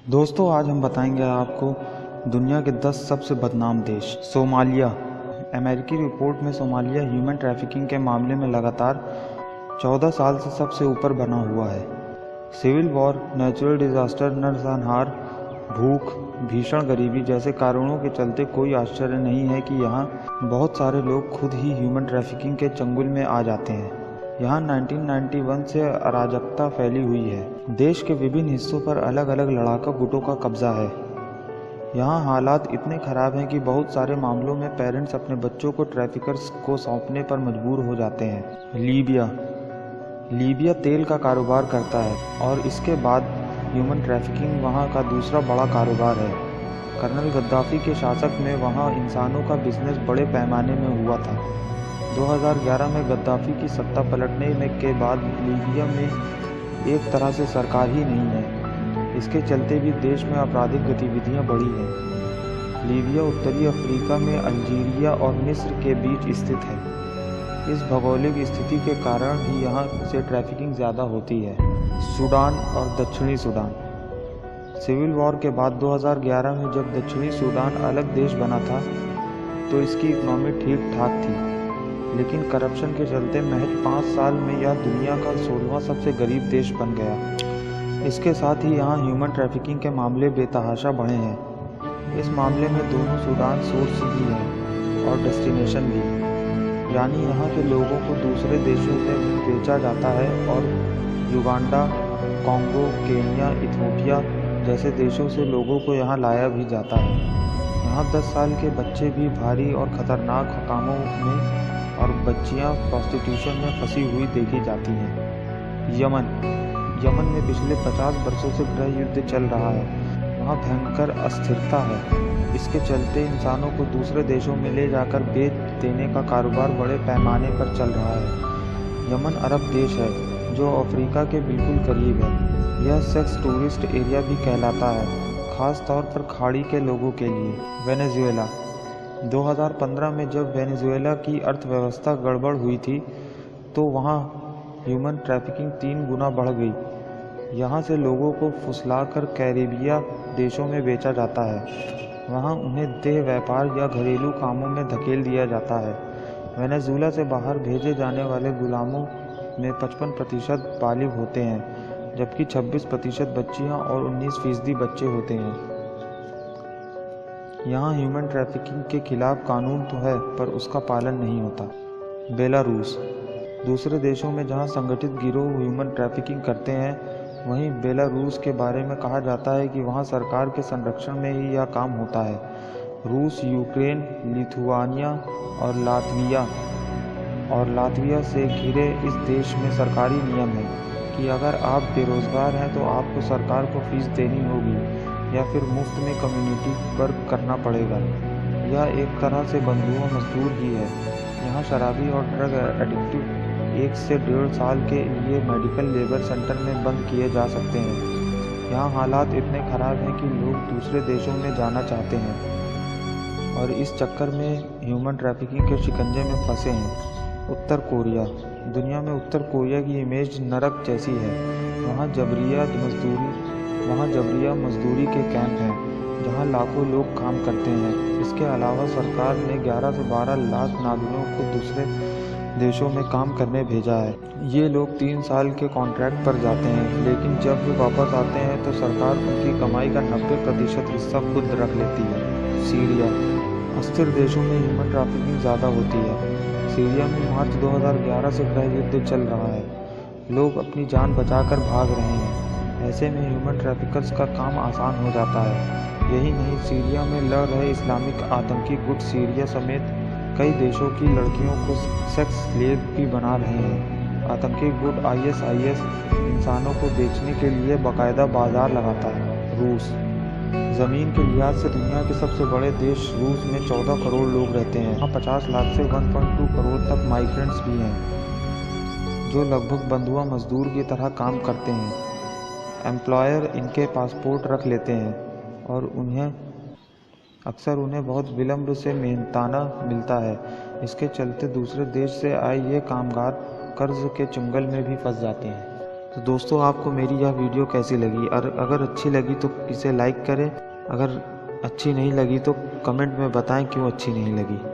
दोस्तों, आज हम बताएंगे आपको दुनिया के 10 सबसे बदनाम देश। सोमालिया। अमेरिकी रिपोर्ट में सोमालिया ह्यूमन ट्रैफिकिंग के मामले में लगातार 14 साल से सबसे ऊपर बना हुआ है। सिविल वॉर, नेचुरल डिजास्टर, नरसंहार, भूख, भीषण गरीबी जैसे कारणों के चलते कोई आश्चर्य नहीं है कि यहाँ बहुत सारे लोग खुद ही ह्यूमन ट्रैफिकिंग के चंगुल में आ जाते हैं। यहाँ 1991 से अराजकता फैली हुई है। देश के विभिन्न हिस्सों पर अलग अलग लड़ाका गुटों का कब्जा है। यहाँ हालात इतने खराब हैं कि बहुत सारे मामलों में पेरेंट्स अपने बच्चों को ट्रैफिकर्स को सौंपने पर मजबूर हो जाते हैं। लीबिया तेल का कारोबार करता है और इसके बाद ह्यूमन ट्रैफिकिंग वहाँ का दूसरा बड़ा कारोबार है। कर्नल गद्दाफी के शासक में वहाँ इंसानों का बिजनेस बड़े पैमाने में हुआ था। 2011 में गद्दाफी की सत्ता पलटने के बाद लीबिया में एक तरह से सरकार ही नहीं है। इसके चलते भी देश में आपराधिक गतिविधियां बढ़ी हैं। लीबिया उत्तरी अफ्रीका में अल्जीरिया और मिस्र के बीच स्थित है। इस भौगोलिक स्थिति के कारण भी यहाँ से ट्रैफिकिंग ज़्यादा होती है। सूडान और दक्षिणी सूडान। सिविल वॉर के बाद 2011 में जब दक्षिणी सूडान अलग देश बना था तो इसकी इकनॉमी ठीक ठाक थी, लेकिन करप्शन के चलते महज 5 साल में यह दुनिया का 16वां सबसे गरीब देश बन गया। इसके साथ ही यहाँ ह्यूमन ट्रैफिकिंग के मामले बेतहाशा बढ़े हैं। इस मामले में दोनों सूडान सोर्स भी है और डेस्टिनेशन भी, यानी यहाँ के लोगों को दूसरे देशों में बेचा जाता है और युगांडा, कॉन्गो, केन्या, इथियोपिया जैसे देशों से लोगों को यहाँ लाया भी जाता है। यहाँ 10 साल के बच्चे भी भारी और ख़तरनाक कामों में और बच्चियां प्रोस्टिट्यूशन में फंसी हुई देखी जाती हैं। यमन में पिछले 50 वर्षों से गृह युद्ध चल रहा है। वहाँ भयंकर अस्थिरता है। इसके चलते इंसानों को दूसरे देशों में ले जाकर बेच देने का कारोबार बड़े पैमाने पर चल रहा है। यमन अरब देश है जो अफ्रीका के बिल्कुल करीब है। यह सेक्स टूरिस्ट एरिया भी कहलाता है, खास तौर पर खाड़ी के लोगों के लिए। वेनेजुएला। 2015 में जब वेनेजुएला की अर्थव्यवस्था गड़बड़ हुई थी तो वहाँ ह्यूमन ट्रैफिकिंग 3 गुना बढ़ गई। यहाँ से लोगों को फुसलाकर कैरिबिया देशों में बेचा जाता है। वहाँ उन्हें देह व्यापार या घरेलू कामों में धकेल दिया जाता है। वेनेजुएला से बाहर भेजे जाने वाले गुलामों में 55% बालिग होते हैं, जबकि 26% बच्चियाँ और 19% बच्चे होते हैं। यहाँ ह्यूमन ट्रैफिकिंग के खिलाफ कानून तो है पर उसका पालन नहीं होता। बेलारूस। दूसरे देशों में जहाँ संगठित गिरोह ह्यूमन ट्रैफिकिंग करते हैं, वहीं बेलारूस के बारे में कहा जाता है कि वहाँ सरकार के संरक्षण में ही यह काम होता है। रूस, यूक्रेन, लिथुआनिया और लातविया से घिरे इस देश में सरकारी नियम है कि अगर आप बेरोजगार हैं तो आपको सरकार को फीस देनी होगी या फिर मुफ्त में कम्युनिटी वर्क करना पड़ेगा। यह एक तरह से बंधुआ मजदूर ही है। यहाँ शराबी और ड्रग एडिक्टिव 1 से 1.5 साल के लिए मेडिकल लेबर सेंटर में बंद किए जा सकते हैं। यहाँ हालात इतने खराब हैं कि लोग दूसरे देशों में जाना चाहते हैं और इस चक्कर में ह्यूमन ट्रैफिकिंग के शिकंजे में फंसे हैं। उत्तर कोरिया। दुनिया में उत्तर कोरिया की इमेज नरक जैसी है। वहाँ जबरिया मजदूरी के कैंप हैं जहां लाखों लोग काम करते हैं। इसके अलावा सरकार ने 11 से 12 लाख नागरिकों को दूसरे देशों में काम करने भेजा है। ये लोग 3 साल के कॉन्ट्रैक्ट पर जाते हैं, लेकिन जब वे वापस आते हैं तो सरकार उनकी कमाई का 90% हिस्सा खुद रख लेती है। सीरिया। अस्थिर देशों में ह्यूमन ट्रैफिकिंग ज़्यादा होती है। सीरिया में मार्च 2011 से गृह युद्ध चल रहा है। लोग अपनी जान बचाकर भाग रहे हैं। ऐसे में ह्यूमन ट्रैफिकर्स का काम आसान हो जाता है। यही नहीं, सीरिया में लड़ रहे इस्लामिक आतंकी गुट सीरिया समेत कई देशों की लड़कियों को सेक्स स्लेव भी बना रहे हैं। आतंकी गुट ISIS इंसानों को बेचने के लिए बाकायदा बाजार लगाता है। रूस। ज़मीन के लिहाज से दुनिया के सबसे बड़े देश रूस में 14 करोड़ लोग रहते हैं। यहाँ 50 लाख से 1.2 करोड़ तक माइग्रेंट्स भी हैं, जो लगभग बंधुआ मजदूर की तरह काम करते हैं। एम्प्लॉयर इनके पासपोर्ट रख लेते हैं और अक्सर उन्हें बहुत विलंब से मेहनताना मिलता है। इसके चलते दूसरे देश से आए ये कामगार कर्ज के चुंगल में भी फंस जाते हैं। तो दोस्तों, आपको मेरी यह वीडियो कैसी लगी? और अगर अच्छी लगी तो इसे लाइक करें, अगर अच्छी नहीं लगी तो कमेंट में बताएं क्यों अच्छी नहीं लगी।